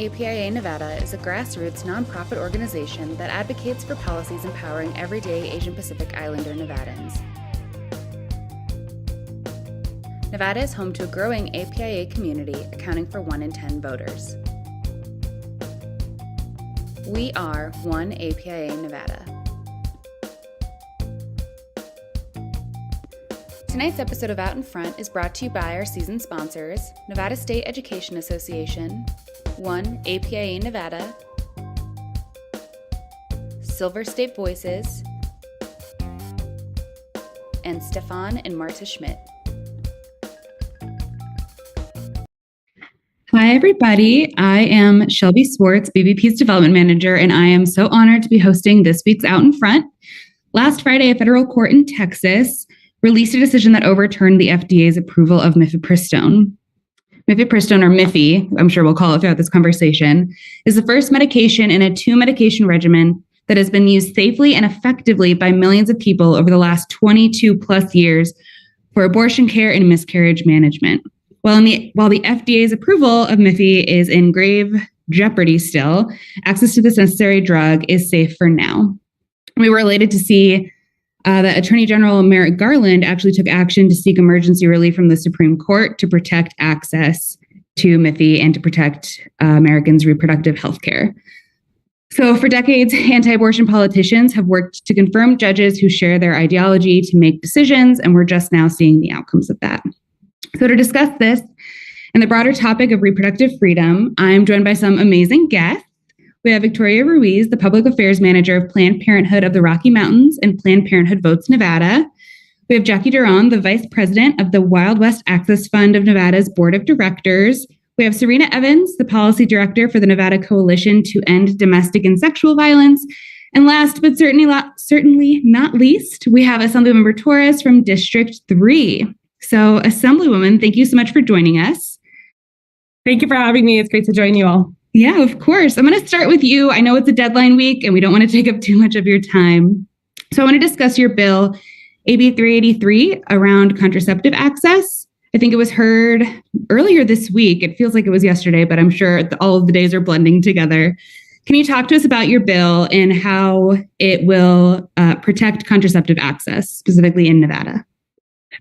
APIA Nevada is a grassroots nonprofit organization that advocates for policies empowering everyday Asian Pacific Islander Nevadans. Nevada is home to a growing APIA community, accounting for 1 in 10 voters. We are One APIA Nevada. Tonight's episode of Out in Front is brought to you by our season sponsors, Nevada State Education Association, One APIA Nevada, Silver State Voices, and Stefan and Marta Schmidt. Hi, everybody. I am Shelbie Swartz, BVP's Development Manager, and I am so honored to be hosting this week's Out in Front. Last Friday, a federal court in Texas released a decision that overturned the FDA's approval of Mifepristone. Mifepristone, or Miffy, I'm sure we'll call it throughout this conversation, is the first medication in a 2-medication regimen that has been used safely and effectively by millions of people over the last 22 plus years for abortion care and miscarriage management. While the FDA's approval of Miffy is in grave jeopardy still, access to this necessary drug is safe for now. We were elated to see that Attorney General Merrick Garland actually took action to seek emergency relief from the Supreme Court to protect access to Miffy and to protect Americans' reproductive health care. So for decades, anti-abortion politicians have worked to confirm judges who share their ideology to make decisions, and we're just now seeing the outcomes of that. So to discuss this and the broader topic of reproductive freedom, I'm joined by some amazing guests. We have Victoria Ruiz, the Public Affairs Manager of Planned Parenthood of the Rocky Mountains and Planned Parenthood Votes Nevada. We have JAKKI DURÓN, the Vice President of the Wild West Access Fund of Nevada's Board of Directors. We have SERENA Evans, the Policy Director for the Nevada Coalition to End Domestic and Sexual Violence. And last but certainly not least, we have Assemblymember Torres from District 3. So Assemblywoman, thank you so much for joining us. Thank you for having me. It's great to join you all. Yeah, of course. I'm going to start with you. I know it's a deadline week and we don't want to take up too much of your time. So I want to discuss your bill, AB 383, around contraceptive access. I think it was heard earlier this week. It feels like it was yesterday, but I'm sure all of the days are blending together. Can you talk to us about your bill and how it will protect contraceptive access, specifically in Nevada?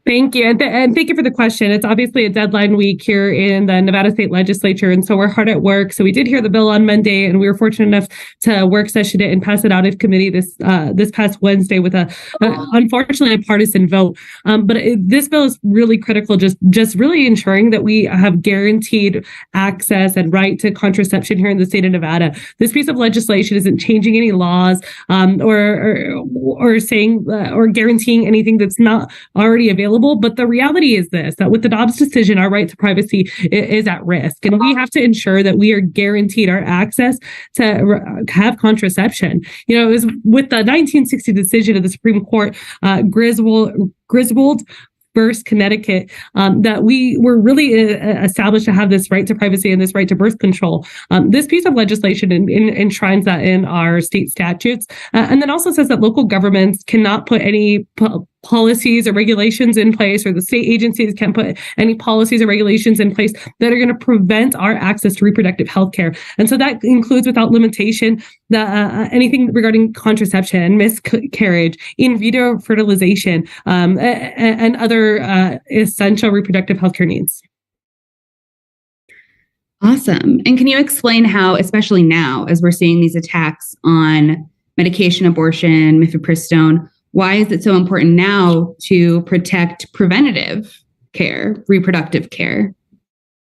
Thank you. And thank you for the question. It's obviously a deadline week here in the Nevada State Legislature, and so we're hard at work. So we did hear the bill on Monday, and we were fortunate enough to work session it and pass it out of committee this past Wednesday with unfortunately a partisan vote. But this bill is really critical, just really ensuring that we have guaranteed access and right to contraception here in the state of Nevada. This piece of legislation isn't changing any laws or saying or guaranteeing anything that's not already available. But the reality is this, that with the Dobbs decision, our right to privacy is at risk. And we have to ensure that we are guaranteed our access to have contraception. You know, it was with the 1960 decision of the Supreme Court, Griswold versus Connecticut, that we were really established to have this right to privacy and this right to birth control. This piece of legislation enshrines that in our state statutes, and then also says that local governments cannot put any policies or regulations in place, or the state agencies can't put any policies or regulations in place that are going to prevent our access to reproductive health care. And so that includes, without limitation, anything regarding contraception, miscarriage, in vitro fertilization, and other essential reproductive health care needs. Awesome. And can you explain how, especially now, as we're seeing these attacks on medication abortion, Mifepristone, why is it so important now to protect preventative care, reproductive care?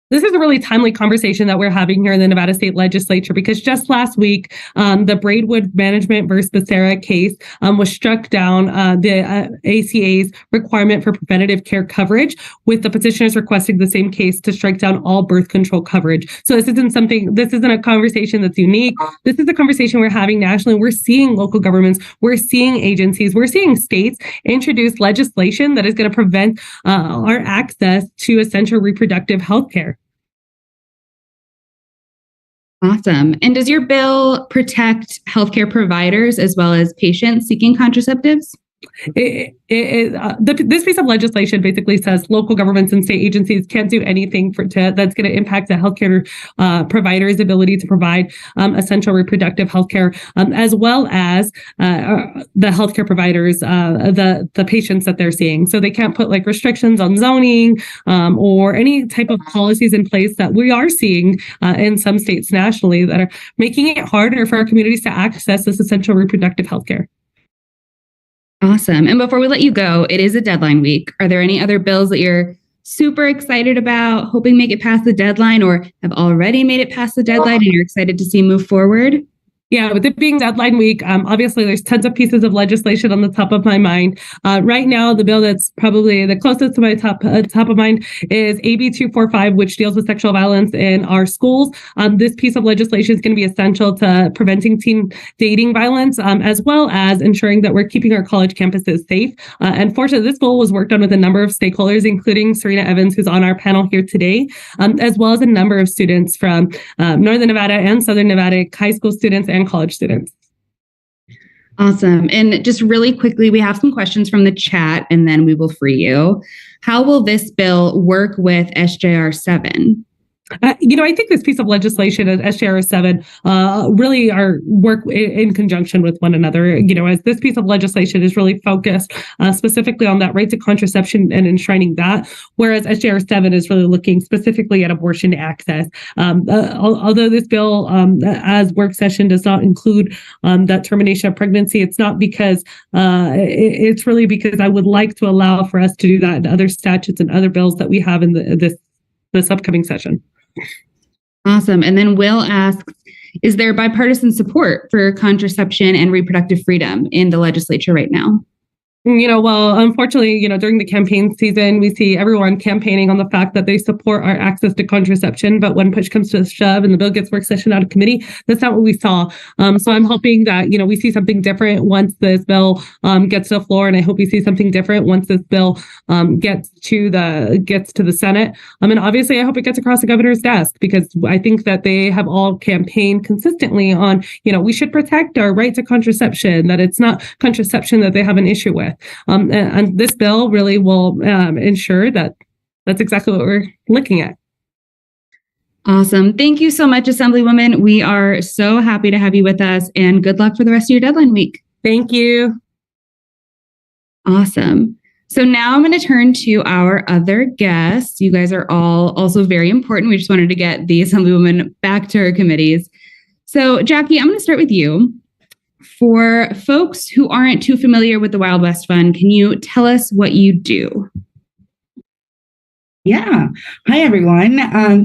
This is a really timely conversation that we're having here in the Nevada State Legislature, because just last week, the Braidwood Management versus Becerra case was struck down, the ACA's requirement for preventative care coverage, with the petitioners requesting the same case to strike down all birth control coverage. So this isn't a conversation that's unique. This is a conversation we're having nationally. We're seeing local governments, we're seeing agencies, we're seeing states introduce legislation that is going to prevent our access to essential reproductive health care. Awesome. And does your bill protect healthcare providers as well as patients seeking contraceptives? This piece of legislation basically says local governments and state agencies can't do anything that's going to impact the healthcare provider's ability to provide essential reproductive healthcare, as well as the healthcare providers, the patients that they're seeing. So they can't put like restrictions on zoning or any type of policies in place that we are seeing in some states nationally that are making it harder for our communities to access this essential reproductive healthcare. Awesome. And before we let you go, it is a deadline week. Are there any other bills that you're super excited about, hoping make it past the deadline, or have already made it past the deadline and you're excited to see move forward? Yeah, with it being deadline week, obviously there's tons of pieces of legislation on the top of my mind. Right now, the bill that's probably the closest to my top of mind is AB 245, which deals with sexual violence in our schools. This piece of legislation is going to be essential to preventing teen dating violence, as well as ensuring that we're keeping our college campuses safe. And fortunately, this bill was worked on with a number of stakeholders, including SERENA Evans, who's on our panel here today, as well as a number of students from Northern Nevada and Southern Nevada, high school students and college students. Awesome. And just really quickly, we have some questions from the chat and then we will free you. How will this bill work with SJR 7? I think this piece of legislation at SJR 7 really are work in conjunction with one another. As this piece of legislation is really focused specifically on that right to contraception and enshrining that, whereas SJR 7 is really looking specifically at abortion access. Although this bill, as work session, does not include that termination of pregnancy, it's not because it's really because I would like to allow for us to do that in other statutes and other bills that we have in this upcoming session. Awesome. And then Will asks, is there bipartisan support for contraception and reproductive freedom in the legislature right now? Well, unfortunately, during the campaign season, we see everyone campaigning on the fact that they support our access to contraception. But when push comes to shove and the bill gets work session out of committee, that's not what we saw. So I'm hoping that, we see something different once this bill gets to the floor. And I hope we see something different once this bill gets to the Senate. And obviously, I hope it gets across the governor's desk, because I think that they have all campaigned consistently on, we should protect our right to contraception, that it's not contraception that they have an issue with. And this bill really will ensure that that's exactly what we're looking at. Awesome. Thank you so much, Assemblywoman. We are so happy to have you with us, and good luck for the rest of your deadline week. Thank you. Awesome. So now I'm going to turn to our other guests. You guys are all also very important. We just wanted to get the Assemblywoman back to her committees. So JAKKI, I'm going to start with you. For folks who aren't too familiar with the Wild West Fund, can you tell us what you do? Yeah. Hi, everyone.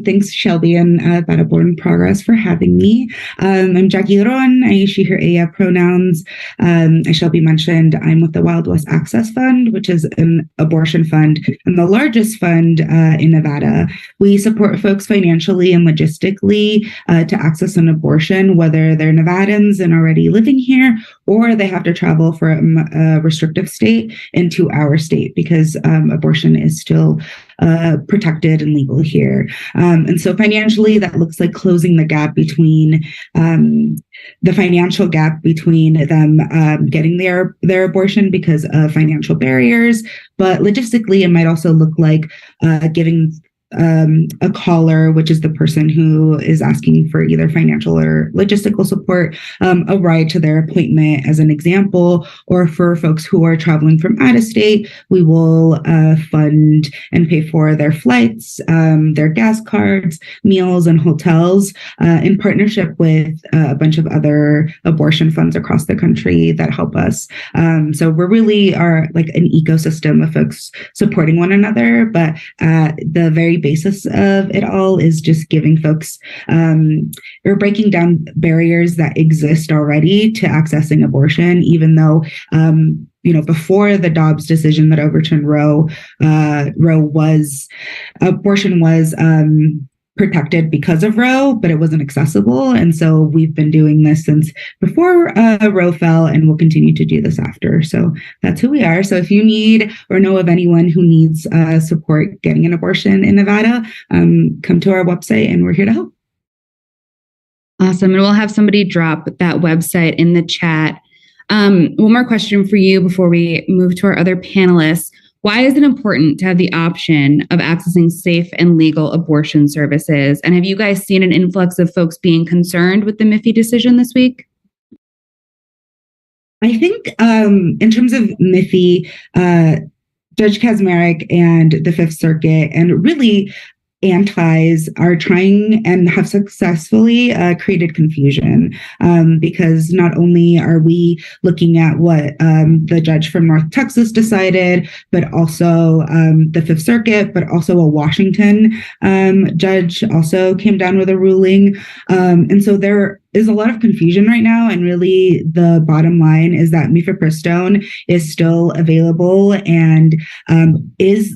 Thanks, Shelbie and Better Born Progress for having me. I'm JAKKI DURÓN. I use she, her, ella pronouns. As Shelbie mentioned, I'm with the Wild West Access Fund, which is an abortion fund and the largest fund in Nevada. We support folks financially and logistically to access an abortion, whether they're Nevadans and already living here, or they have to travel from a restrictive state into our state, because abortion is still protected and legal here. And so financially, that looks like closing the gap between the financial gap between them getting their abortion because of financial barriers. But logistically, it might also look like giving a caller, which is the person who is asking for either financial or logistical support, a ride to their appointment as an example. Or for folks who are traveling from out of state, we will fund and pay for their flights, their gas cards, meals, and hotels in partnership with a bunch of other abortion funds across the country that help us. So we're really are like an ecosystem of folks supporting one another, but the very basis of it all is just giving folks or breaking down barriers that exist already to accessing abortion, even though before the Dobbs decision that overturned Roe, abortion was protected because of Roe, but it wasn't accessible. And so we've been doing this since before Roe fell, and we'll continue to do this after. So that's who we are. So if you need or know of anyone who needs support getting an abortion in Nevada, come to our website and we're here to help. Awesome. And we'll have somebody drop that website in the chat. One more question for you before we move to our other panelists. Why is it important to have the option of accessing safe and legal abortion services? And have you guys seen an influx of folks being concerned with the MIFI decision this week? I think in terms of MIFI, Judge Kaczmarek and the Fifth Circuit and really antis are trying and have successfully created confusion because not only are we looking at what the judge from North Texas decided, but also the Fifth Circuit, but also a Washington judge also came down with a ruling. And so there is a lot of confusion right now. And really the bottom line is that Mifepristone is still available and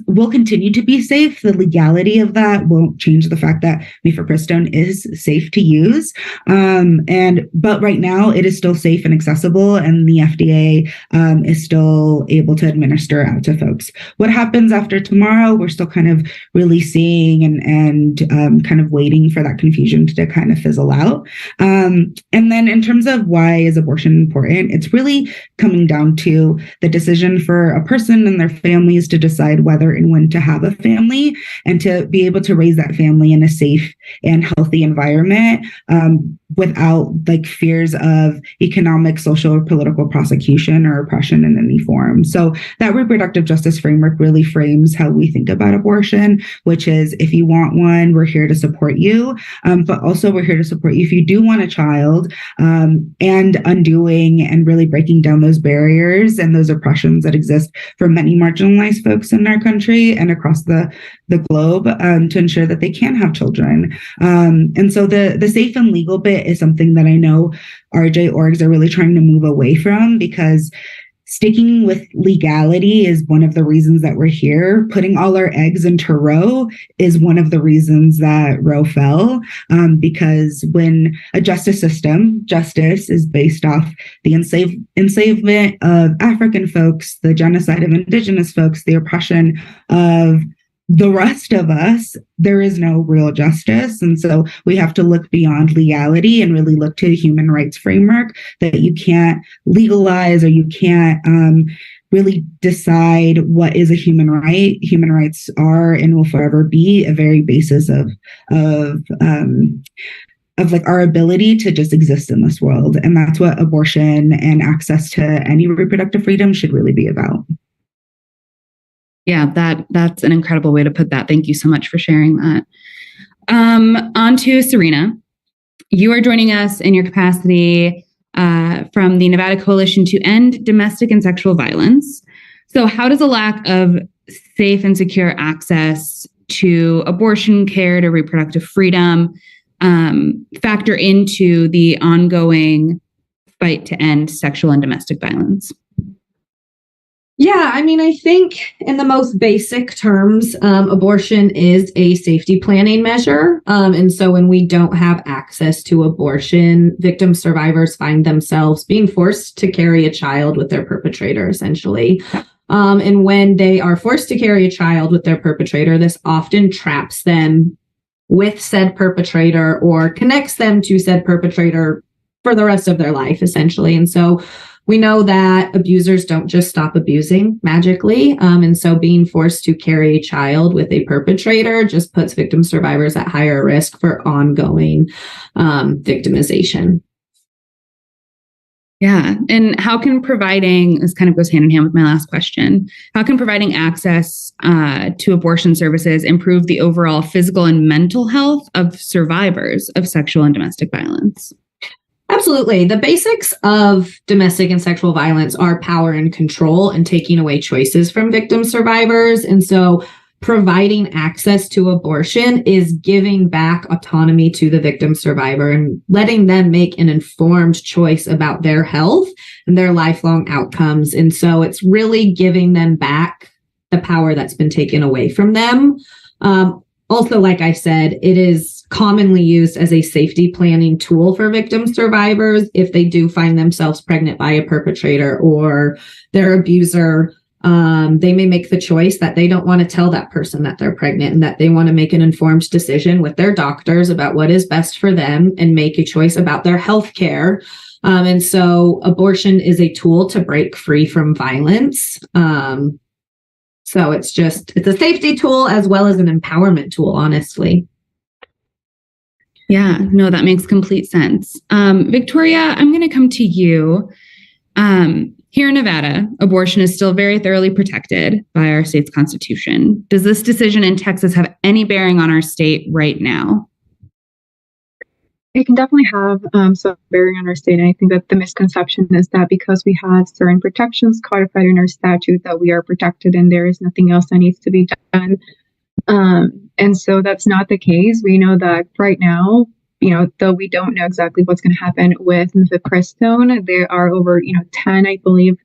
will continue to be safe. The legality of that won't change the fact that Mifepristone is safe to use. But right now it is still safe and accessible, and the FDA is still able to administer out to folks. What happens after tomorrow, we're still kind of really seeing and kind of waiting for that confusion to kind of fizzle out. And then in terms of why is abortion important, it's really coming down to the decision for a person and their families to decide whether and when to have a family and to be able to raise that family in a safe and healthy environment without like fears of economic, social, or political prosecution or oppression in any form. So that reproductive justice framework really frames how we think about abortion, which is if you want one, we're here to support you. But also we're here to support you if you do want a child, and undoing and really breaking down those barriers and those oppressions that exist for many marginalized folks in our country and across the globe to ensure that they can have children. And so the safe and legal bit is something that I know RJ orgs are really trying to move away from, because sticking with legality is one of the reasons that we're here. Putting all our eggs into Roe is one of the reasons that Roe fell, because when a justice is based off the enslavement of African folks, the genocide of indigenous folks, the oppression of the rest of us, there is no real justice. And so we have to look beyond legality and really look to a human rights framework that you can't legalize or you can't really decide what is a human right. Human rights are and will forever be a very basis of like our ability to just exist in this world. And that's what abortion and access to any reproductive freedom should really be about. Yeah, that's an incredible way to put that. Thank you so much for sharing that. On to Serena. You are joining us in your capacity from the Nevada Coalition to End Domestic and Sexual Violence. So how does a lack of safe and secure access to abortion care, to reproductive freedom, factor into the ongoing fight to end sexual and domestic violence? Yeah, I mean, I think in the most basic terms, abortion is a safety planning measure. And so when we don't have access to abortion, victim survivors find themselves being forced to carry a child with their perpetrator, essentially. And when they are forced to carry a child with their perpetrator, this often traps them with said perpetrator or connects them to said perpetrator for the rest of their life, essentially. And so we know that abusers don't just stop abusing magically. And so being forced to carry a child with a perpetrator just puts victim survivors at higher risk for ongoing victimization. Yeah. And how can providing, this kind of goes hand in hand with my last question, how can providing access to abortion services improve the overall physical and mental health of survivors of sexual and domestic violence? Absolutely. The basics of domestic and sexual violence are power and control and taking away choices from victim survivors. And so providing access to abortion is giving back autonomy to the victim survivor and letting them make an informed choice about their health and their lifelong outcomes. And so it's really giving them back the power that's been taken away from them. Also, like I said, it is commonly used as a safety planning tool for victim survivors if they do find themselves pregnant by a perpetrator or their abuser They may make the choice that they don't want to tell that person that they're pregnant and that they want to make an informed decision with their doctors about what is best for them and make a choice about their health care. And so abortion is a tool to break free from violence. So it's a safety tool as well as an empowerment tool, honestly. Yeah, no, that makes complete sense. Victoria, I'm going to come to you. Here in Nevada, abortion is still very thoroughly protected by our state's constitution. Does this decision in Texas have any bearing on our state right now? It can definitely have some bearing on our state. And I think that the misconception is that because we have certain protections codified in our statute that we are protected and there is nothing else that needs to be done. And so that's not the case. We know that right now, though we don't know exactly what's going to happen with Mifepristone, there are over, 10, I believe,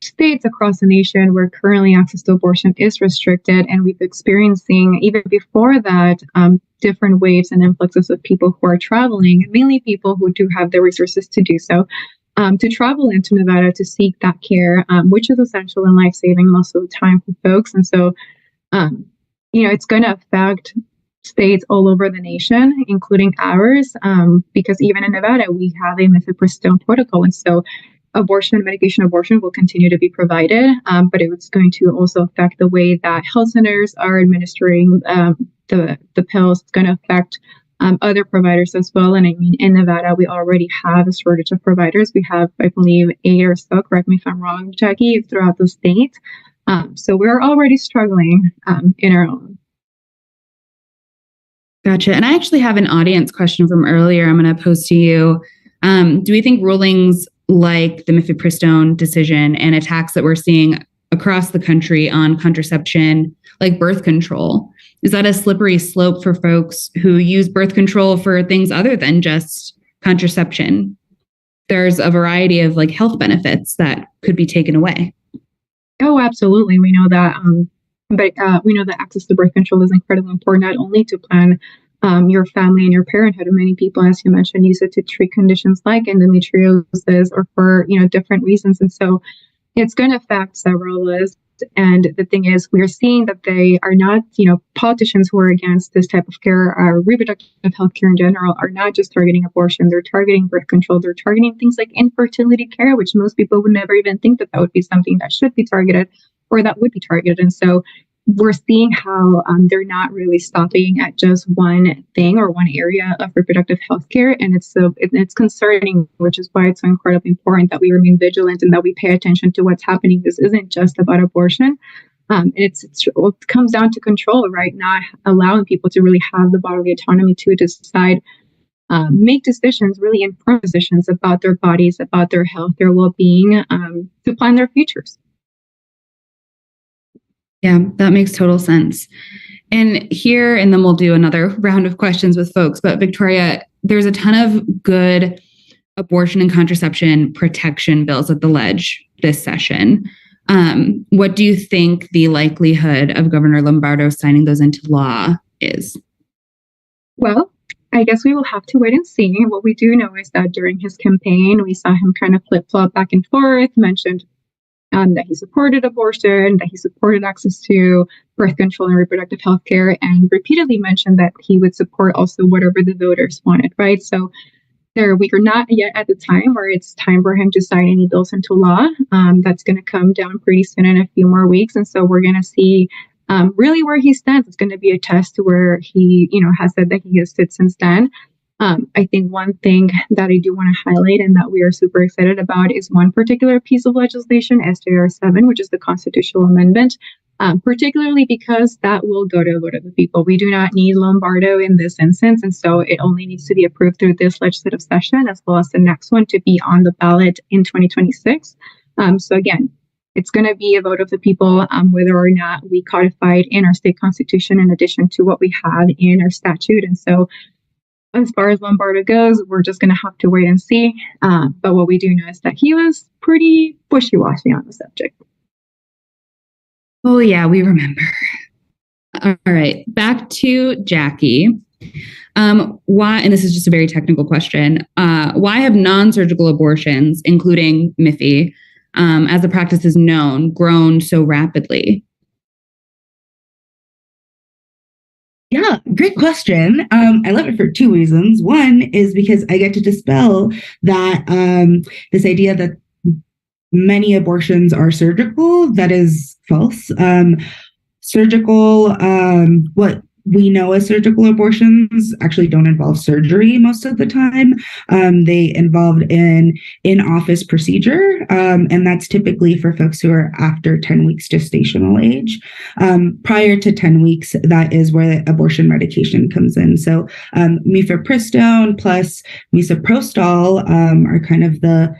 states across the nation where currently access to abortion is restricted. And we've experiencing, even before that, different waves and influxes of people who are traveling, mainly people who do have the resources to do so, to travel into Nevada to seek that care, which is essential and life-saving most of the time for folks. And so, it's going to affect states all over the nation, including ours, because even in Nevada, we have a Mifepristone protocol. And so medication abortion will continue to be provided, but it's going to also affect the way that health centers are administering the pills. It's going to affect other providers as well. And I mean, in Nevada, we already have a shortage of providers. We have, I believe, 8 or so, correct me if I'm wrong, JAKKI, throughout the state. So we're already struggling in our own. Gotcha. And I actually have an audience question from earlier I'm going to pose to you. Do we think rulings like the Mifepristone decision and attacks that we're seeing across the country on contraception, like birth control, is that a slippery slope for folks who use birth control for things other than just contraception? There's a variety of health benefits that could be taken away. Oh, absolutely. We know that. But we know that access to birth control is incredibly important, not only to plan your family and your parenthood. Many people, as you mentioned, use it to treat conditions like endometriosis or for, different reasons. And so it's going to affect several lists. And the thing is, we're seeing that they are not, politicians who are against this type of care, reproductive health care in general, are not just targeting abortion. They're targeting birth control. They're targeting things like infertility care, which most people would never even think that would be something that should be targeted or that would be targeted. And so we're seeing how they're not really stopping at just one thing or one area of reproductive health care. And it's concerning, which is why it's so incredibly important that we remain vigilant and that we pay attention to what's happening. This isn't just about abortion. It comes down to control, right? Not allowing people to really have the bodily autonomy to decide, make decisions, really informed decisions about their bodies, about their health, their well-being, to plan their futures. Yeah, that makes total sense. And here, and then we'll do another round of questions with folks, but Victoria, there's a ton of good abortion and contraception protection bills at the ledge this session. What do you think the likelihood of Governor Lombardo signing those into law is? Well, I guess we will have to wait and see. What we do know is that during his campaign, we saw him kind of flip-flop back and forth, mentioned that he supported abortion, that he supported access to birth control and reproductive health care, and repeatedly mentioned that he would support also whatever the voters wanted, right? So we are not yet at the time where it's time for him to sign any bills into law. That's going to come down pretty soon in a few more weeks. And so we're going to see really where he stands. It's going to be a test where he, has said that he has stood since then. I think one thing that I do want to highlight and that we are super excited about is one particular piece of legislation, SJR 7, which is the constitutional amendment, particularly because that will go to a vote of the people. We do not need Lombardo in this instance, and so it only needs to be approved through this legislative session as well as the next one to be on the ballot in 2026. So again, it's going to be a vote of the people, whether or not we codified in our state constitution in addition to what we have in our statute. And so as far as Lombardo goes, we're just going to have to wait and see. But what we do know is that he was pretty wishy-washy on the subject. Oh, yeah, we remember. All right, back to JAKKI. Why, and this is just a very technical question, why have non-surgical abortions, including Miffy, as the practice is known, grown so rapidly? Yeah, great question. I love it for two reasons. One is because I get to dispel that this idea that many abortions are surgical. That is false. Surgical, what we know as surgical abortions actually don't involve surgery most of the time. They involve an in-office procedure, and that's typically for folks who are after 10 weeks gestational age. Prior to 10 weeks, that is where abortion medication comes in. So Mifepristone plus Misoprostol are kind of the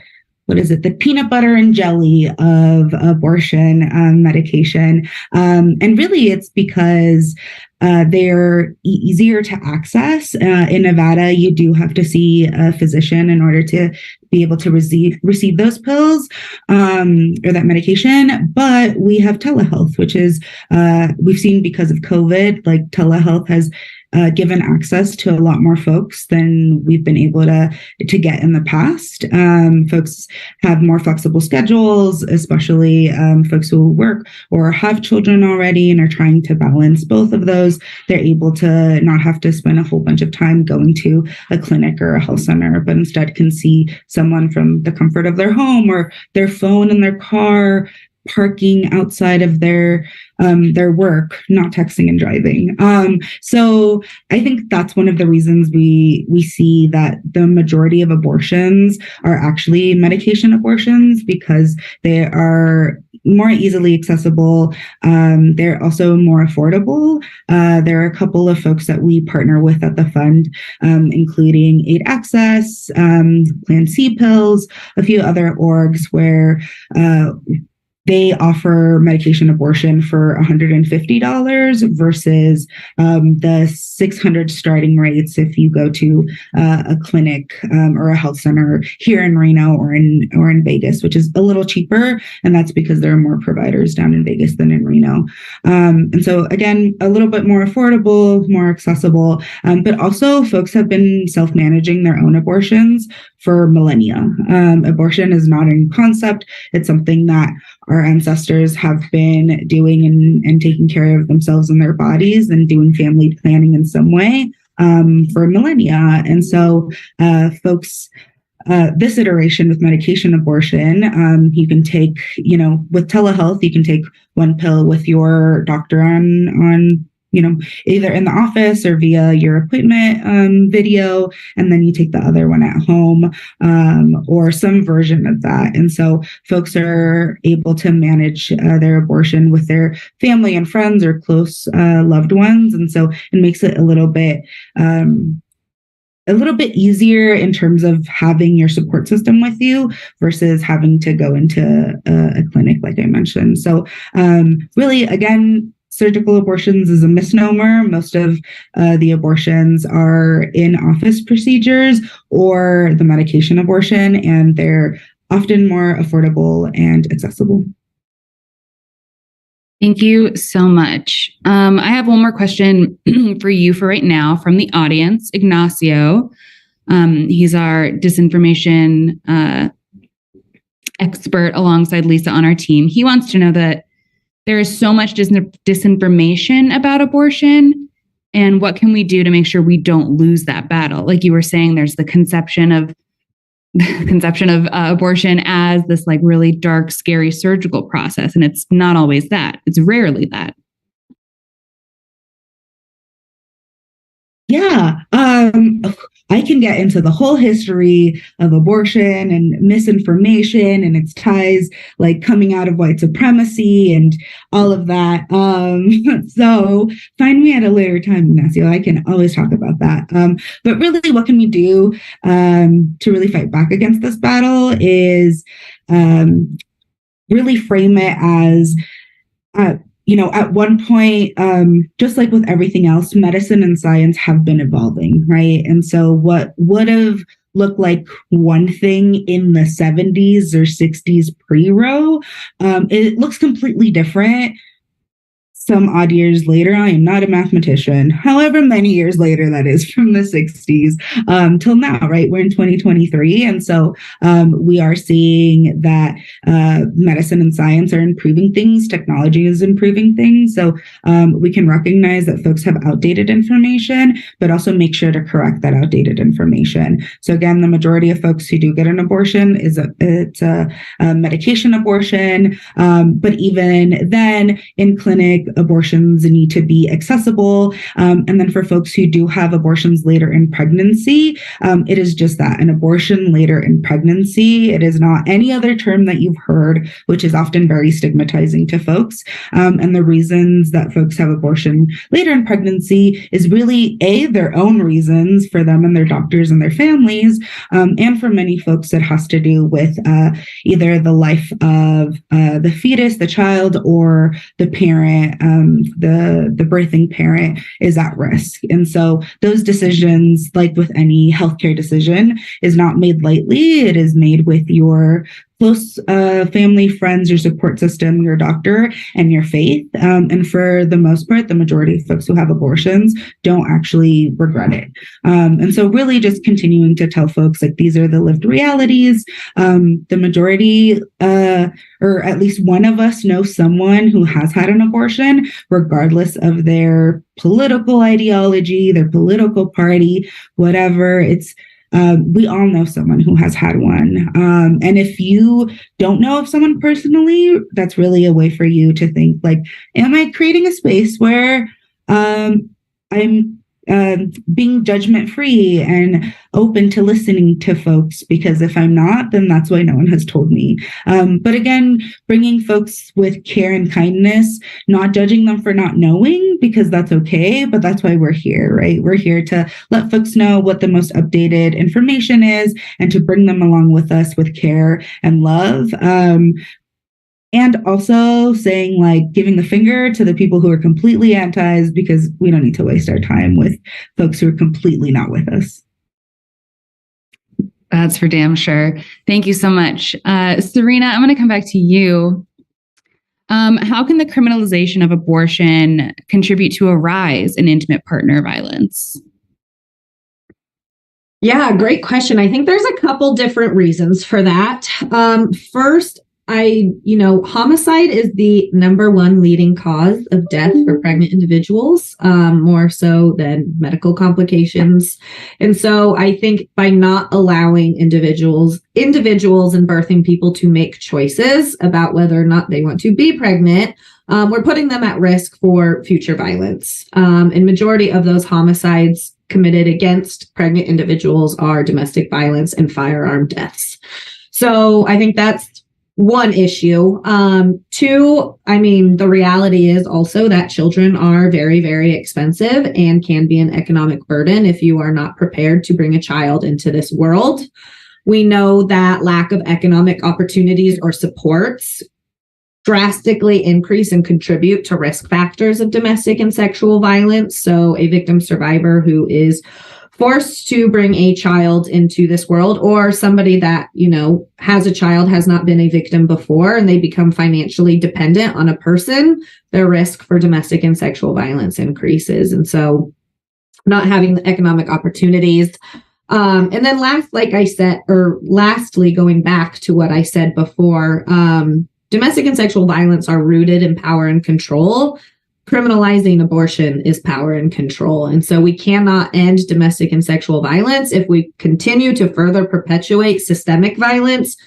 peanut butter and jelly of abortion medication. And really it's because they're easier to access. In Nevada, you do have to see a physician in order to be able to receive those pills or that medication. But we have telehealth, which is, we've seen because of COVID, like telehealth has given access to a lot more folks than we've been able to get in the past. Folks have more flexible schedules, especially folks who work or have children already and are trying to balance both of those. They're able to not have to spend a whole bunch of time going to a clinic or a health center, but instead can see someone from the comfort of their home or their phone in their car, parking outside of their work, not texting and driving. So I think that's one of the reasons we see that the majority of abortions are actually medication abortions, because they are more easily accessible. They're also more affordable. There are a couple of folks that we partner with at the fund, including Aid Access, Plan C Pills, a few other orgs where they offer medication abortion for $150 versus the $600 starting rates if you go to a clinic or a health center here in Reno or in Vegas, which is a little cheaper, and that's because there are more providers down in Vegas than in Reno. And so again, a little bit more affordable, more accessible, but also folks have been self-managing their own abortions for millennia. Abortion is not a new concept. It's something that our ancestors have been doing and taking care of themselves and their bodies and doing family planning in some way for millennia. And so folks, this iteration with medication abortion, you can take, with telehealth, you can take one pill with your doctor on either in the office or via your appointment video, and then you take the other one at home or some version of that. And so folks are able to manage their abortion with their family and friends or close loved ones. And so it makes it a little bit easier in terms of having your support system with you versus having to go into a clinic, like I mentioned. So really, again, surgical abortions is a misnomer. Most of the abortions are in-office procedures or the medication abortion, and they're often more affordable and accessible. Thank you so much. I have one more question for you for right now from the audience. Ignacio, he's our disinformation expert alongside Lisa on our team. He wants to know that there is so much disinformation about abortion, and what can we do to make sure we don't lose that battle? Like you were saying, there's the conception of abortion as this like really dark, scary surgical process, and it's not always that. It's rarely that. Yeah, I can get into the whole history of abortion and misinformation and its ties, like coming out of white supremacy and all of that. So find me at a later time, Ignacio. I can always talk about that. But really, what can we do to really fight back against this battle is really frame it as at one point, just like with everything else, medicine and science have been evolving, right? And so what would have looked like one thing in the 70s or 60s pre-Roe, it looks completely different some odd years later, I am not a mathematician, however many years later that is, from the 60s till now, right? We're in 2023. And so we are seeing that medicine and science are improving things, technology is improving things. So we can recognize that folks have outdated information, but also make sure to correct that outdated information. So again, the majority of folks who do get an abortion it's a medication abortion. But even then, in clinic, abortions need to be accessible. And then for folks who do have abortions later in pregnancy, it is just that, an abortion later in pregnancy. It is not any other term that you've heard, which is often very stigmatizing to folks. And the reasons that folks have abortion later in pregnancy is really their own reasons for them and their doctors and their families. And for many folks, it has to do with either the life of the fetus, the child, or the parent, the birthing parent is at risk. And so those decisions, like with any healthcare decision, is not made lightly. It is made with your close family, friends, your support system, your doctor, and your faith. And for the most part, the majority of folks who have abortions don't actually regret it. And so really just continuing to tell folks, like, these are the lived realities. The majority, or at least one of us, knows someone who has had an abortion, regardless of their political ideology, their political party, whatever. We all know someone who has had one. And if you don't know of someone personally, that's really a way for you to think, like, am I creating a space where I'm being judgment-free and open to listening to folks? Because if I'm not, then that's why no one has told me. But again, bringing folks with care and kindness, not judging them for not knowing, because that's okay, but that's why we're here, right? We're here to let folks know what the most updated information is and to bring them along with us with care and love. And also saying, like, giving the finger to the people who are completely antis, because we don't need to waste our time with folks who are completely not with us. That's for damn sure. Thank you so much. Serena, I'm going to come back to you. How can the criminalization of abortion contribute to a rise in intimate partner violence? Yeah, great question. I think there's a couple different reasons for that. First, homicide is the number one leading cause of death for pregnant individuals, more so than medical complications. And so I think by not allowing individuals and birthing people to make choices about whether or not they want to be pregnant, we're putting them at risk for future violence. And majority of those homicides committed against pregnant individuals are domestic violence and firearm deaths. So I think that's one issue. Two, the reality is also that children are very, very expensive and can be an economic burden if you are not prepared to bring a child into this world. We know that lack of economic opportunities or supports drastically increase and contribute to risk factors of domestic and sexual violence. So a victim survivor who is forced to bring a child into this world, or somebody that, has a child, has not been a victim before, and they become financially dependent on a person, their risk for domestic and sexual violence increases. And so not having the economic opportunities. And then lastly, going back to what I said before, domestic and sexual violence are rooted in power and control. Criminalizing abortion is power and control. And so we cannot end domestic and sexual violence if we continue to further perpetuate systemic violence,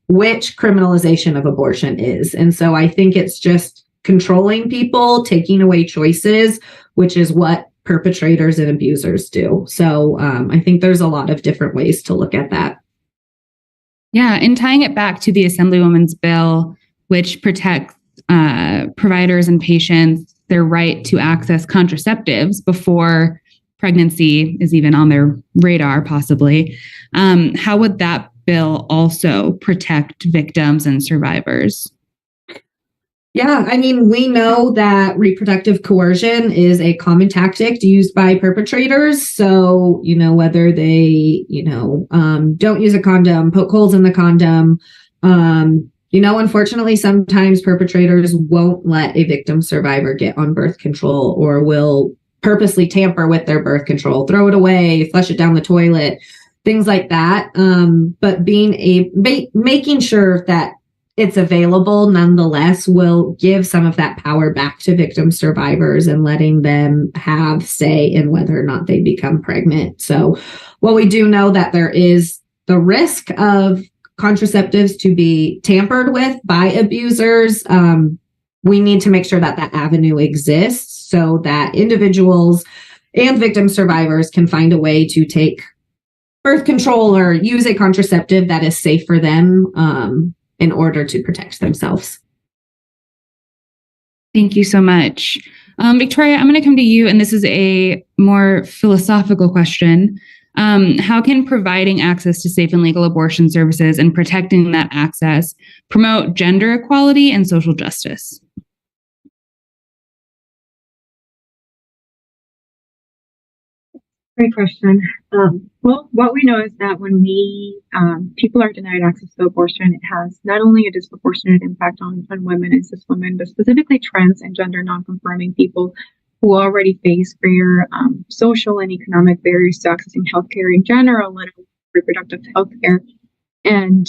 which criminalization of abortion is. And so I think it's just controlling people, taking away choices, which is what perpetrators and abusers do. So I think there's a lot of different ways to look at that. Yeah, and tying it back to the Assemblywoman's bill, which protects providers and patients their right to access contraceptives before pregnancy is even on their radar, possibly. How would that bill also protect victims and survivors? Yeah, we know that reproductive coercion is a common tactic used by perpetrators. So, whether they, don't use a condom, poke holes in the condom, Unfortunately, sometimes perpetrators won't let a victim survivor get on birth control or will purposely tamper with their birth control, throw it away, flush it down the toilet, things like that. But making sure that it's available nonetheless will give some of that power back to victim survivors and letting them have say in whether or not they become pregnant. So while we do know that there is the risk of contraceptives to be tampered with by abusers, we need to make sure that that avenue exists so that individuals and victim survivors can find a way to take birth control or use a contraceptive that is safe for them in order to protect themselves. Thank you so much. Victoria, I'm going to come to you, and this is a more philosophical question. How can providing access to safe and legal abortion services and protecting that access promote gender equality and social justice? Great question. Well, what we know is that when people are denied access to abortion, it has not only a disproportionate impact on women and cis women, but specifically trans and gender nonconforming people who already face greater social and economic barriers to accessing healthcare in general, let alone reproductive healthcare. And,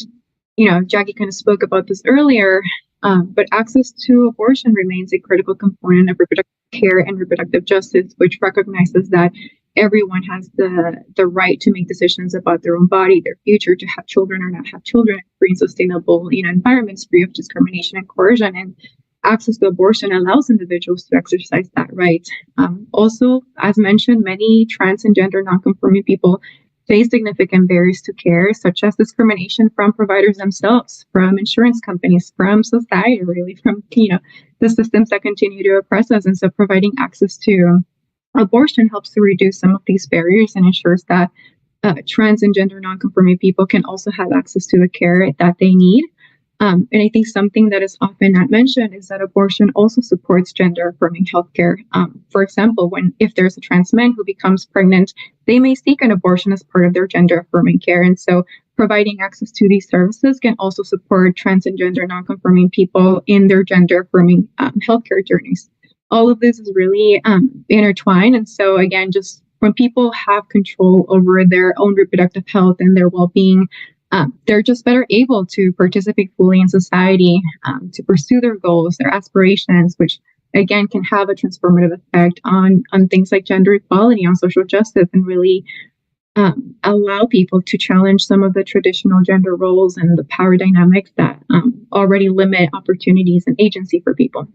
JAKKI kind of spoke about this earlier, but access to abortion remains a critical component of reproductive care and reproductive justice, which recognizes that everyone has the right to make decisions about their own body, their future, to have children or not have children, free and sustainable environments free of discrimination and coercion. And access to abortion allows individuals to exercise that right. Also, as mentioned, many trans and gender nonconforming people face significant barriers to care, such as discrimination from providers themselves, from insurance companies, from society, really, from the systems that continue to oppress us. And so providing access to abortion helps to reduce some of these barriers and ensures that trans and gender nonconforming people can also have access to the care that they need. And I think something that is often not mentioned is that abortion also supports gender affirming healthcare. For example, if there's a trans man who becomes pregnant, they may seek an abortion as part of their gender affirming care. And so providing access to these services can also support trans and gender nonconforming people in their gender affirming healthcare journeys. All of this is really intertwined. And so again, just when people have control over their own reproductive health and their well-being, they're just better able to participate fully in society, to pursue their goals, their aspirations, which again can have a transformative effect on things like gender equality, on social justice, and really allow people to challenge some of the traditional gender roles and the power dynamics that already limit opportunities and agency for people.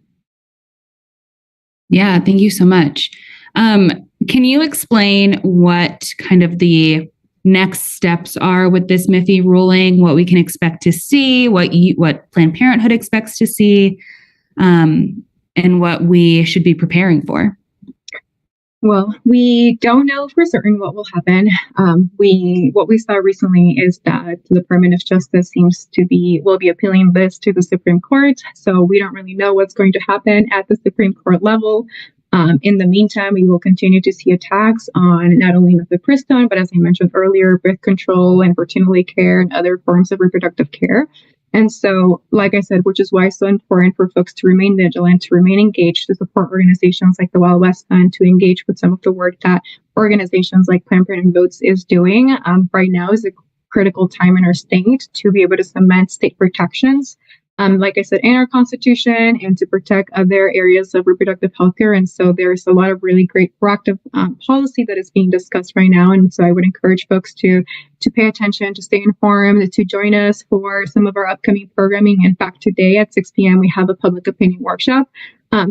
Yeah, thank you so much. Can you explain what kind of the next steps are with this MIFI ruling, what we can expect to see, what Planned Parenthood expects to see, and what we should be preparing for? Well, we don't know for certain what will happen. What we saw recently is that the Department of Justice will be appealing this to the Supreme Court. So we don't really know what's going to happen at the Supreme Court level. In the meantime, we will continue to see attacks on not only Mifepristone, but as I mentioned earlier, birth control and fertility care and other forms of reproductive care. And so, like I said, which is why it's so important for folks to remain vigilant, to remain engaged, to support organizations like the Wild West Fund, to engage with some of the work that organizations like Planned Parenthood Votes is doing. Right now is a critical time in our state to be able to cement state protections, like I said, in our Constitution, and to protect other areas of reproductive health care. And so there's a lot of really great proactive policy that is being discussed right now. And so I would encourage folks to pay attention, to stay informed, to join us for some of our upcoming programming. In fact, today at 6 p.m., we have a public opinion workshop.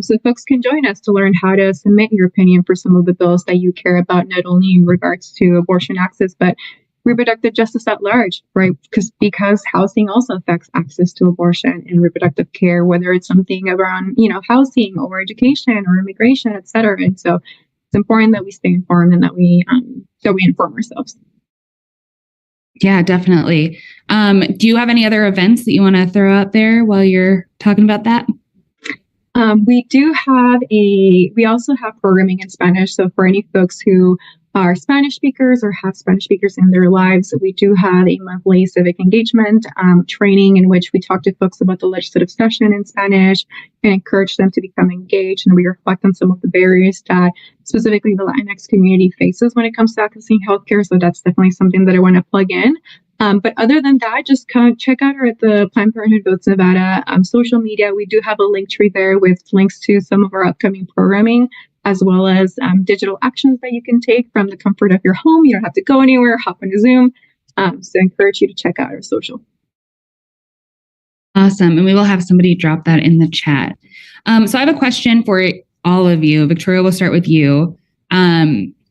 So folks can join us to learn how to submit your opinion for some of the bills that you care about, not only in regards to abortion access, but reproductive justice at large, right? Because housing also affects access to abortion and reproductive care, whether it's something around, housing or education or immigration, et cetera. And so it's important that we stay informed and that we inform ourselves. Yeah, definitely. Do you have any other events that you want to throw out there while you're talking about that? We also have programming in Spanish. So for any folks who are Spanish speakers or have Spanish speakers in their lives. We do have a monthly civic engagement training in which we talk to folks about the legislative session in Spanish and encourage them to become engaged. And we reflect on some of the barriers that specifically the Latinx community faces when it comes to accessing healthcare. So that's definitely something that I want to plug in. But other than that, just kind of check out the Planned Parenthood Votes Nevada social media. We do have a link tree there with links to some of our upcoming programming, as well as digital actions that you can take from the comfort of your home. You don't have to go anywhere, hop on a Zoom. So I encourage you to check out our social. Awesome. And we will have somebody drop that in the chat. So I have a question for all of you. Victoria, we'll start with you.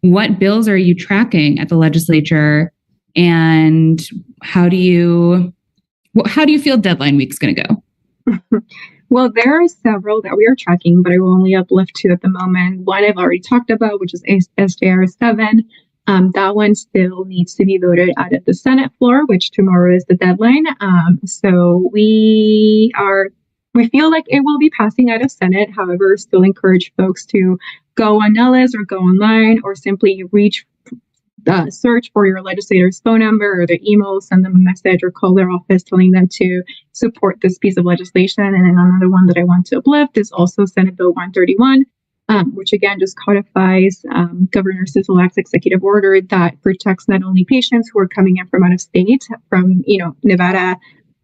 What bills are you tracking at the legislature? And how do you feel deadline week's going to go? Well, there are several that we are tracking, but I will only uplift two at the moment. One I've already talked about, which is SJR 7. That one still needs to be voted out at the Senate floor, which tomorrow is the deadline. So we feel like it will be passing out of Senate. However, still encourage folks to go on Nellis or go online or simply search for your legislator's phone number or their email, send them a message or call their office telling them to support this piece of legislation. And then another one that I want to uplift is also Senate Bill 131, which again just codifies Governor Sisolak's executive order that protects not only patients who are coming in from out of state, from Nevada,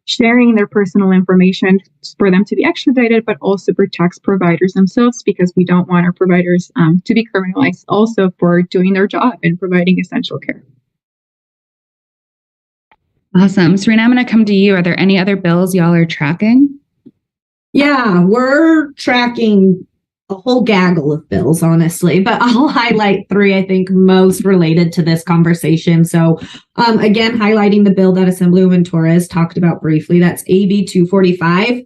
sharing their personal information for them to be extradited, but also protects providers themselves, because we don't want our providers to be criminalized also for doing their job and providing essential care. Awesome. Serena, I'm going to come to you. Are there any other bills y'all are tracking? Yeah, we're tracking a whole gaggle of bills, honestly, but I'll highlight three, I think, most related to this conversation. So again, highlighting the bill that Assemblywoman Torres talked about briefly, that's AB 245.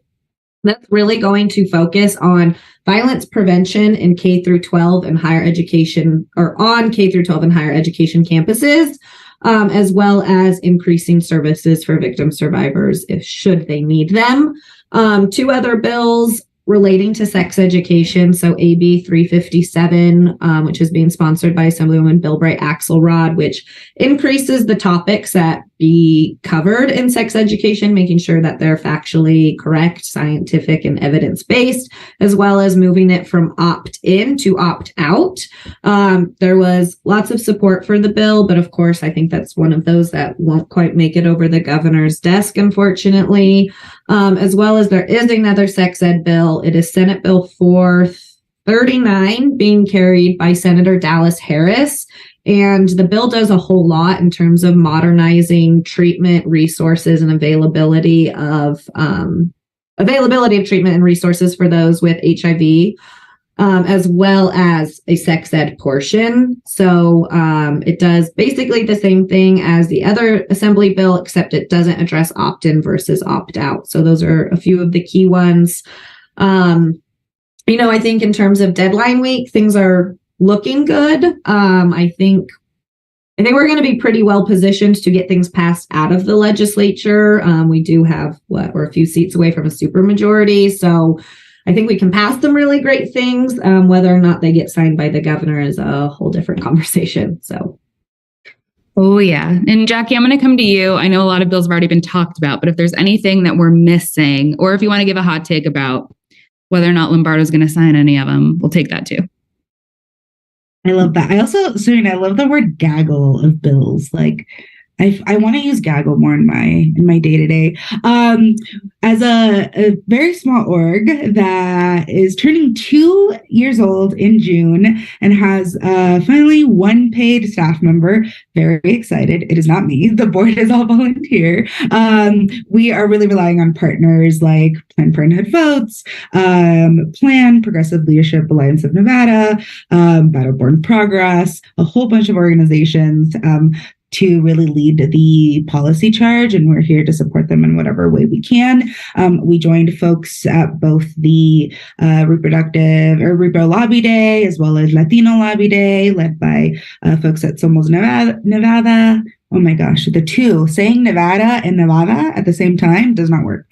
That's really going to focus on violence prevention in K through 12 and higher education, or on K through 12 and higher education campuses, as well as increasing services for victim survivors should they need them. Two other bills relating to sex education. So AB 357, which is being sponsored by Assemblywoman Bilbright Axelrod, which increases the topics that be covered in sex education, making sure that they're factually correct, scientific, and evidence-based, as well as moving it from opt-in to opt-out. There was lots of support for the bill, but of course, I think that's one of those that won't quite make it over the governor's desk, unfortunately. As well as there is another sex ed bill. It is Senate Bill 439 being carried by Senator Dallas Harris. And the bill does a whole lot in terms of modernizing treatment resources and availability of treatment and resources for those with HIV, as well as a sex ed portion. So it does basically the same thing as the other assembly bill, except it doesn't address opt-in versus opt-out. So those are a few of the key ones. I think in terms of deadline week, things are looking good. I think we're going to be pretty well positioned to get things passed out of the legislature. We do have we're a few seats away from a supermajority, so I think we can pass some really great things. Whether or not they get signed by the governor is a whole different conversation. So. Oh, yeah. And JAKKI, I'm going to come to you. I know a lot of bills have already been talked about, but if there's anything that we're missing, or if you want to give a hot take about whether or not Lombardo's going to sign any of them, we'll take that too. I love that. I love the word gaggle of bills. Like, I want to use gaggle more in my day-to-day. As a very small org that is turning 2 years old in June and has finally one paid staff member, very excited. It is not me. The board is all volunteer. We are really relying on partners like Planned Parenthood Votes, Plan, Progressive Leadership Alliance of Nevada, Battleborn Progress, a whole bunch of organizations to really lead the policy charge, and we're here to support them in whatever way we can. We joined folks at both the Repro Lobby Day as well as Latino Lobby Day, led by folks at Somos Nevada. Oh my gosh, the two, saying Nevada and Nevada at the same time does not work.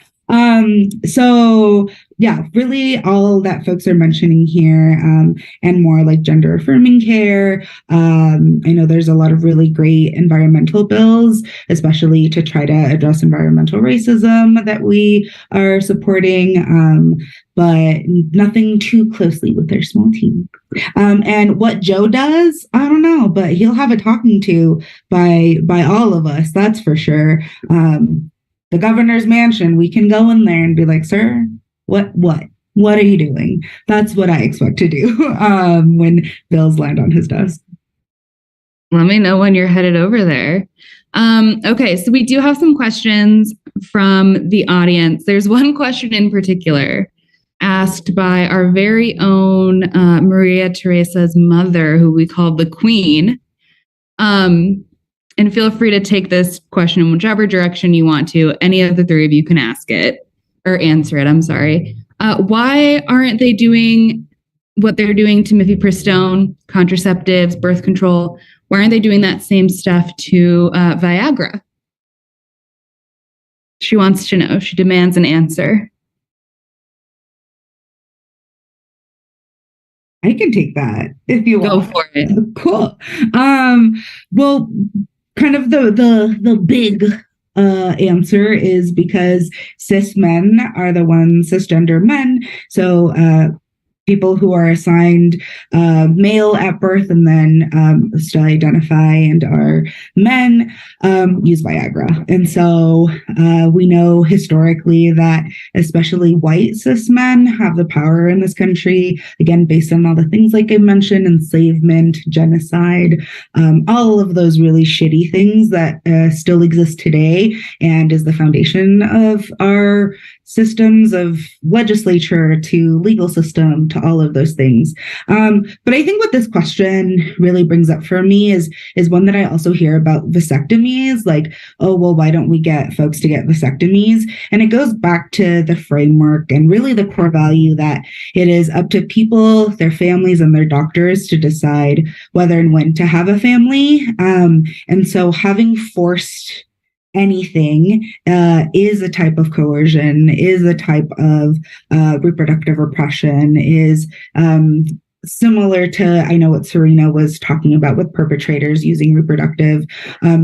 So yeah, really all that folks are mentioning here, and more like gender affirming care. I know there's a lot of really great environmental bills, especially to try to address environmental racism that we are supporting, but nothing too closely with their small team. And what Joe does, I don't know, but he'll have a talking to by all of us, that's for sure. The governor's mansion, we can go in there and be like, sir, what are you doing? That's what I expect to do when bills land on his desk. Let me know when you're headed over there. Okay, so we do have some questions from the audience. There's one question in particular asked by our very own Maria Teresa's mother, who we call the Queen. And feel free to take this question in whichever direction you want to. Any of the three of you can ask it or answer it. I'm sorry. Why aren't they doing what they're doing to Mifepristone, contraceptives, birth control? Why aren't they doing that same stuff to Viagra? She wants to know. She demands an answer. I can take that if you want. Go for it. Cool. Well, kind of the big answer is because cis men are the ones, cisgender men. So people who are assigned male at birth and then still identify and are men use Viagra. And so we know historically that especially white cis men have the power in this country, again, based on all the things like I mentioned, enslavement, genocide, all of those really shitty things that still exist today and is the foundation of our systems of legislature to legal system to all of those things. But I think what this question really brings up for me is one that I also hear about vasectomies, like, oh, well, why don't we get folks to get vasectomies? And it goes back to the framework and really the core value that it is up to people, their families, and their doctors to decide whether and when to have a family. And so having forced anything is a type of coercion, is a type of reproductive repression, is similar to, I know what Serena was talking about with perpetrators using reproductive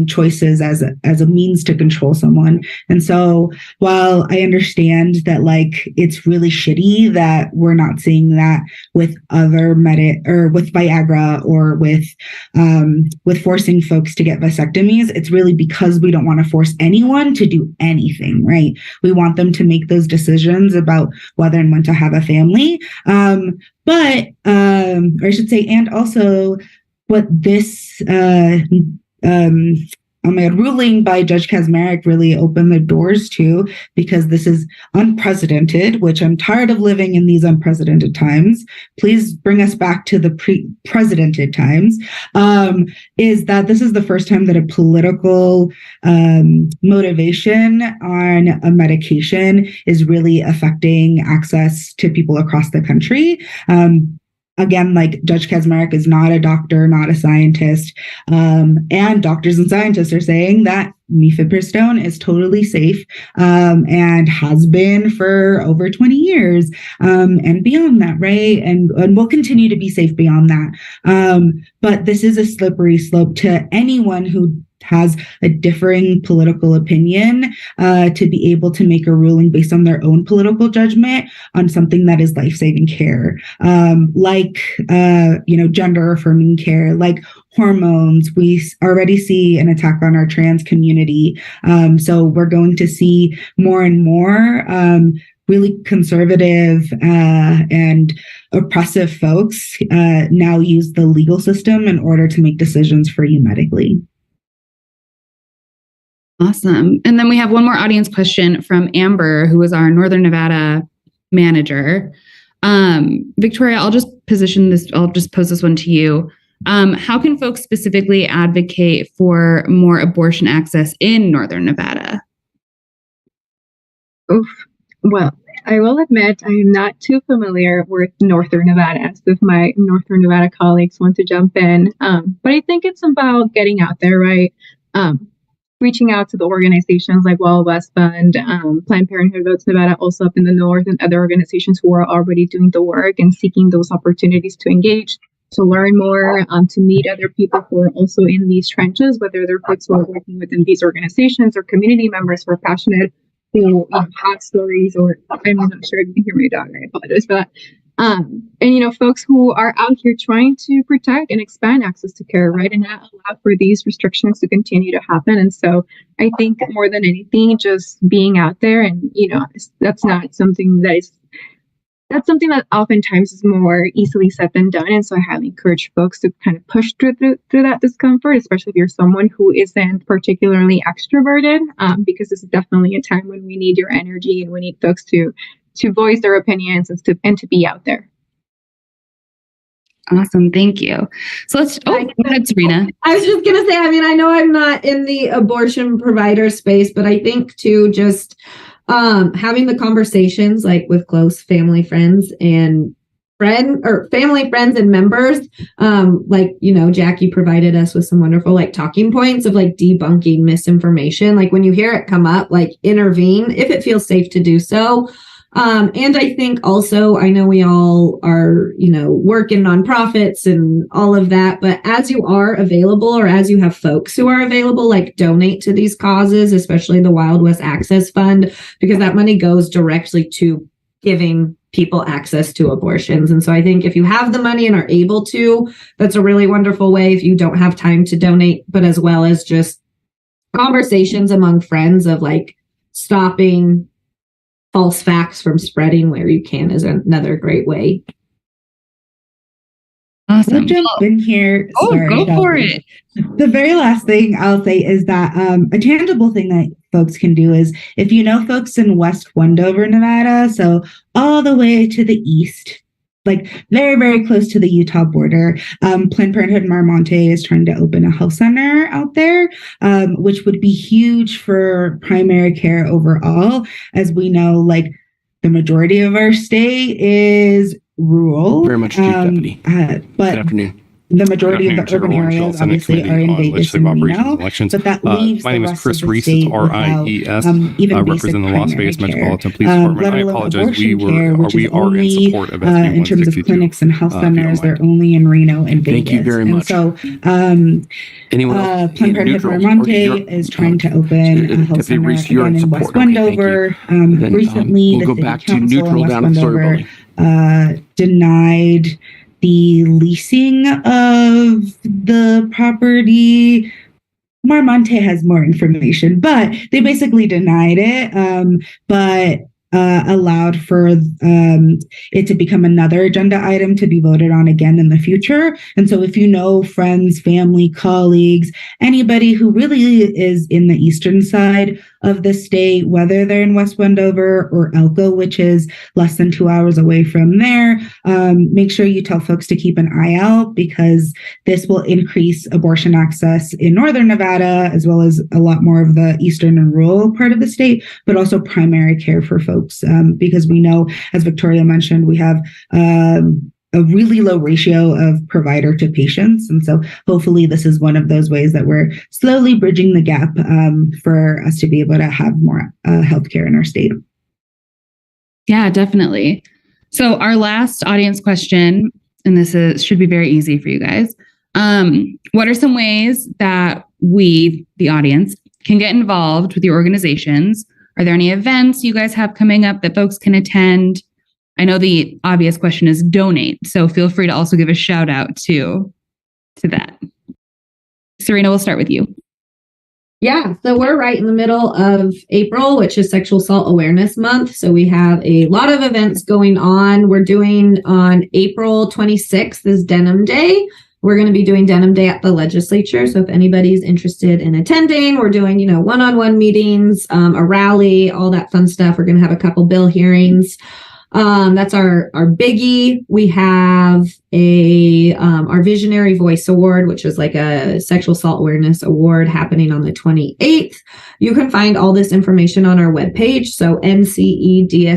choices as a means to control someone. And so while I understand that like it's really shitty that we're not seeing that with other with Viagra or with forcing folks to get vasectomies, it's really because we don't want to force anyone to do anything, right? We want them to make those decisions about whether and when to have a family. But, or I should say, and also what this ruling by Judge Kaczmarek really opened the doors to, because this is unprecedented, which I'm tired of living in these unprecedented times. Please bring us back to the pre-precedented times, is that this is the first time that a political motivation on a medication is really affecting access to people across the country. Again, like Judge Kaczmarek is not a doctor, not a scientist, and doctors and scientists are saying that Mifepristone is totally safe and has been for over 20 years and beyond that, right? And will continue to be safe beyond that. But this is a slippery slope to anyone who has a differing political opinion to be able to make a ruling based on their own political judgment on something that is life-saving care, like gender affirming care, like hormones. We already see an attack on our trans community. So we're going to see more and more really conservative and oppressive folks now use the legal system in order to make decisions for you medically. Awesome. And then we have one more audience question from Amber, who is our Northern Nevada manager. Victoria, I'll just pose this one to you. How can folks specifically advocate for more abortion access in Northern Nevada? Oof. Well, I will admit I'm not too familiar with Northern Nevada, so if my Northern Nevada colleagues want to jump in. But I think it's about getting out there, right? reaching out to the organizations like Wild West Fund, Planned Parenthood Votes Nevada, also up in the north, and other organizations who are already doing the work and seeking those opportunities to engage, to learn more, to meet other people who are also in these trenches, whether they're folks who are working within these organizations or community members who are passionate, who have stories, or I'm not sure if you can hear my dog, I apologize for that. And folks who are out here trying to protect and expand access to care, right, and not allow for these restrictions to continue to happen. And so I think more than anything, just being out there, and that's something that oftentimes is more easily said than done. And so I have encouraged folks to kind of push through that discomfort, especially if you're someone who isn't particularly extroverted, because this is definitely a time when we need your energy and we need folks to voice their opinions and to be out there. Awesome. Thank you. So go ahead, Serena. I was just going to say, I know I'm not in the abortion provider space, but I think too, just having the conversations like with close family, friends and family, friends and members, JAKKI provided us with some wonderful talking points of debunking misinformation. When you hear it come up, intervene if it feels safe to do so. And I think also, I know we all are, work in nonprofits and all of that, but as you are available, or as you have folks who are available, donate to these causes, especially the Wild West Access Fund, because that money goes directly to giving people access to abortions. And so I think if you have the money and are able to, that's a really wonderful way if you don't have time to donate, but as well as just conversations among friends of stopping false facts from spreading where you can is another great way. Awesome. I'll jump in here. Sorry, go for it. The very last thing I'll say is that a tangible thing that folks can do is, if you know folks in West Wendover, Nevada, so all the way to the east, very, very close to the Utah border, Planned Parenthood Marmonte is trying to open a health center out there, which would be huge for primary care overall. As we know, the majority of our state is rural. Very much, Chief Deputy. But good afternoon. The majority of the urban areas obviously are in Vegas and Reno, but that leaves my name the is rest Chris of the Reese, state it's R-I-E-S, even representing the Las Vegas primary Metropolitan care. Police Department. Let I alone apologize. We abortion care, are in support of SB in terms of 162. clinics and health if you don't centers, they're mind. only in Reno and Vegas. Thank you very much. And so, Anyone else? Planned Parenthood Marmonte is trying to open a health Deputy center Reese, you're again in in support. West Okay, thank you. Wendover. Then, Recently, we'll the go City back to Council in neutral West down at the story Wendover building. denied the leasing of the property. Marmonte has more information, but they basically denied it, but allowed for it to become another agenda item to be voted on again in the future. And so if you know friends, family, colleagues, anybody who really is in the eastern side of the state, whether they're in West Wendover or Elko, which is less than 2 hours away from there, make sure you tell folks to keep an eye out, because this will increase abortion access in northern Nevada, as well as a lot more of the eastern and rural part of the state, but also primary care for folks, because we know, as Victoria mentioned, we have a really low ratio of provider to patients. And so hopefully this is one of those ways that we're slowly bridging the gap for us to be able to have more healthcare in our state. Yeah, definitely. So our last audience question, and this should be very easy for you guys. What are some ways that we, the audience, can get involved with your organizations? Are there any events you guys have coming up that folks can attend? I know the obvious question is donate, so feel free to also give a shout out to that. Serena, we'll start with you. Yeah, so we're right in the middle of April, which is Sexual Assault Awareness Month. So we have a lot of events going on. We're doing on April 26th is Denim Day. We're going to be doing Denim Day at the legislature. So if anybody's interested in attending, we're doing, one-on-one meetings, a rally, all that fun stuff. We're going to have a couple bill hearings. That's our biggie. We have our Visionary Voice Award, which is like a sexual assault awareness award happening on the 28th. You can find all this information on our webpage. So ncedsv.org.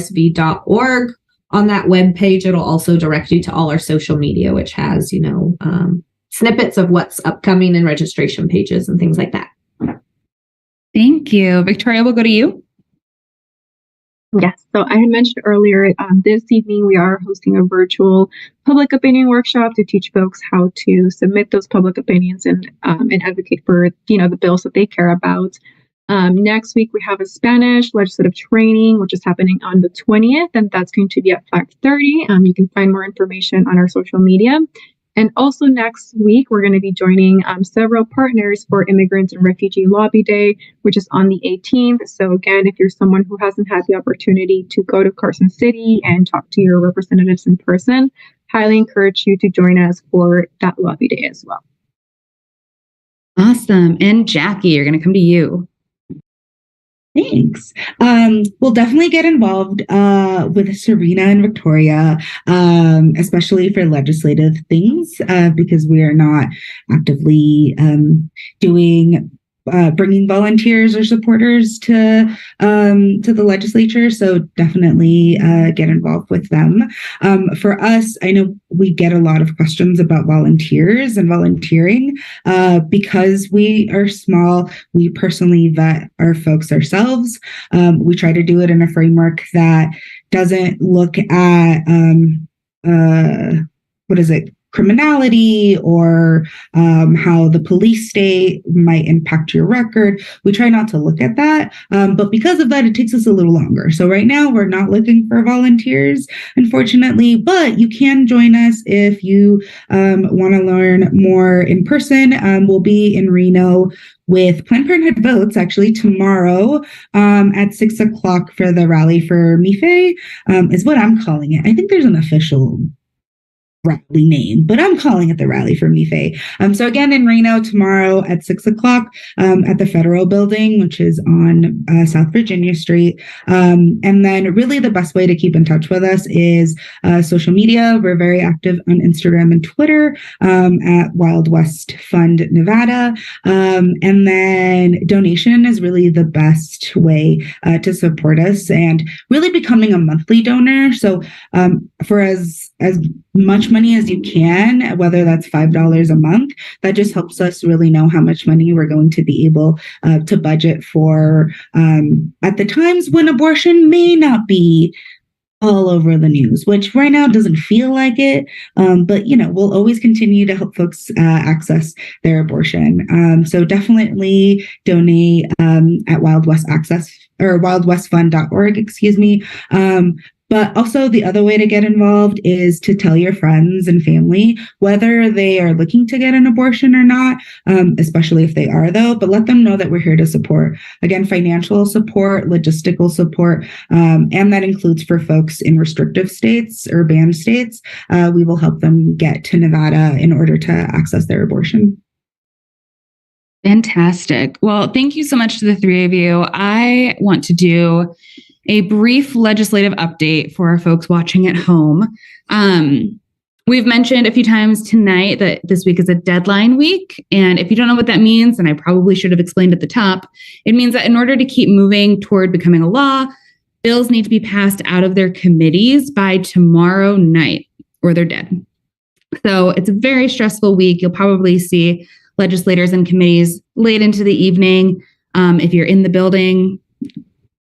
On that webpage, it'll also direct you to all our social media, which has, snippets of what's upcoming and registration pages and things like that. Thank you. Victoria, we'll go to you. Yes, so I had mentioned earlier, this evening we are hosting a virtual public opinion workshop to teach folks how to submit those public opinions and advocate for, the bills that they care about. Next week, we have a Spanish legislative training, which is happening on the 20th, and that's going to be at 5:30. You can find more information on our social media. And also next week, we're going to be joining several partners for Immigrants and Refugee Lobby Day, which is on the 18th. So again, if you're someone who hasn't had the opportunity to go to Carson City and talk to your representatives in person, highly encourage you to join us for that Lobby Day as well. Awesome. And JAKKI, you're going to come to you. Thanks. We'll definitely get involved with Serena and Victoria, especially for legislative things, because we are not actively bringing volunteers or supporters to the legislature. So definitely get involved with them. For us, I know we get a lot of questions about volunteers and volunteering. Because we are small, we personally vet our folks ourselves. We try to do it in a framework that doesn't look at criminality or how the police state might impact your record. We try not to look at that. But because of that, it takes us a little longer. So right now we're not looking for volunteers, unfortunately, but you can join us if you want to learn more in person. We'll be in Reno with Planned Parenthood Votes actually tomorrow at 6 o'clock for the rally for Mife, is what I'm calling it. I think there's an official rally name, but I'm calling it the Rally for Mife. So again, in Reno tomorrow at 6 o'clock at the Federal Building, which is on South Virginia Street. And then really the best way to keep in touch with us is social media. We're very active on Instagram and Twitter at Wild West Fund Nevada. And then donation is really the best way to support us, and really becoming a monthly donor. So for as much money as you can, whether that's $5 a month, that just helps us really know how much money we're going to be able to budget for at the times when abortion may not be all over the news, which right now doesn't feel like it. But, we'll always continue to help folks access their abortion. So definitely donate at Wild West Access or wildwestfund.org, excuse me. But also the other way to get involved is to tell your friends and family, whether they are looking to get an abortion or not, especially if they are though, but let them know that we're here to support. Again, financial support, logistical support, and that includes for folks in restrictive states or banned states. We will help them get to Nevada in order to access their abortion. Fantastic. Well, thank you so much to the three of you. I want to do a brief legislative update for our folks watching at home. We've mentioned a few times tonight that this week is a deadline week. And if you don't know what that means, and I probably should have explained at the top, it means that in order to keep moving toward becoming a law, bills need to be passed out of their committees by tomorrow night or they're dead. So it's a very stressful week. You'll probably see legislators and committees late into the evening. If you're in the building,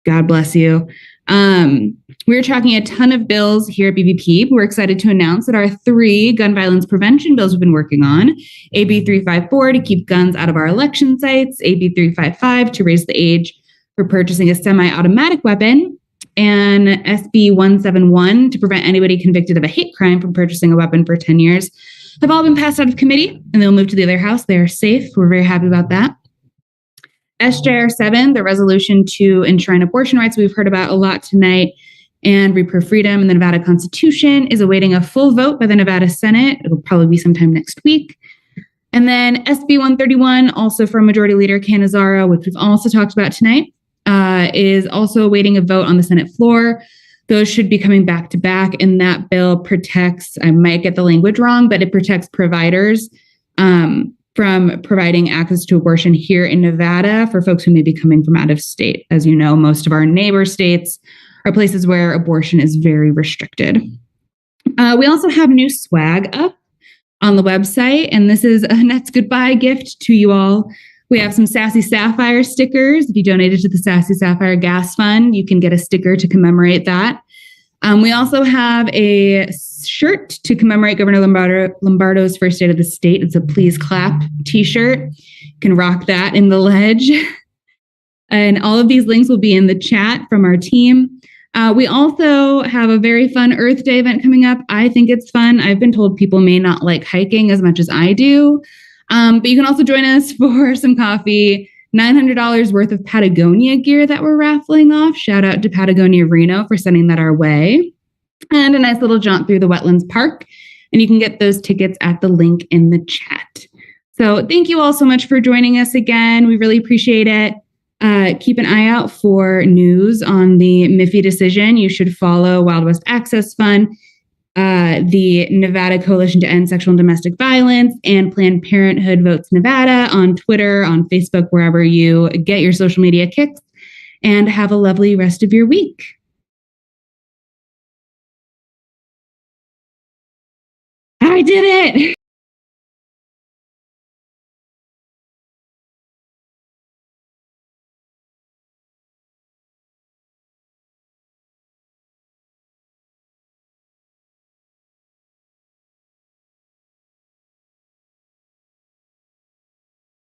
God bless you. We're tracking a ton of bills here at BBP. We're excited to announce that our 3 gun violence prevention bills we've been working on, AB 354 to keep guns out of our election sites, AB 355 to raise the age for purchasing a semi-automatic weapon, and SB 171 to prevent anybody convicted of a hate crime from purchasing a weapon for 10 years, have all been passed out of committee, and they'll move to the other house. They are safe. We're very happy about that. SJR 7, the resolution to enshrine abortion rights we've heard about a lot tonight, and Reproof Freedom in the Nevada Constitution is awaiting a full vote by the Nevada Senate. It'll probably be sometime next week. And then SB 131, also from Majority Leader Cannizzaro, which we've also talked about tonight, is also awaiting a vote on the Senate floor. Those should be coming back to back, and that bill protects, I might get the language wrong, but it protects providers from providing access to abortion here in Nevada for folks who may be coming from out of state. As you know, most of our neighbor states are places where abortion is very restricted. We also have new swag up on the website, and this is Annette's goodbye gift to you all. We have some Sassy Sapphire stickers. If you donated to the Sassy Sapphire Gas Fund, you can get a sticker to commemorate that. We also have a shirt to commemorate Governor Lombardo's first State of the State. It's a Please Clap t-shirt. You can rock that in the ledge. And all of these links will be in the chat from our team. We also have a very fun Earth Day event coming up. I think it's fun. I've been told people may not like hiking as much as I do. But you can also join us for some coffee, $900 worth of Patagonia gear that we're raffling off. Shout out to Patagonia Reno for sending that our way. And a nice little jaunt through the Wetlands Park. And you can get those tickets at the link in the chat. So thank you all so much for joining us again. We really appreciate it. Keep an eye out for news on the Miffy decision. You should follow Wild West Access Fund, the Nevada Coalition to End Sexual and Domestic Violence, and Planned Parenthood Votes Nevada on Twitter, on Facebook, wherever you get your social media kicks. And have a lovely rest of your week. I did it!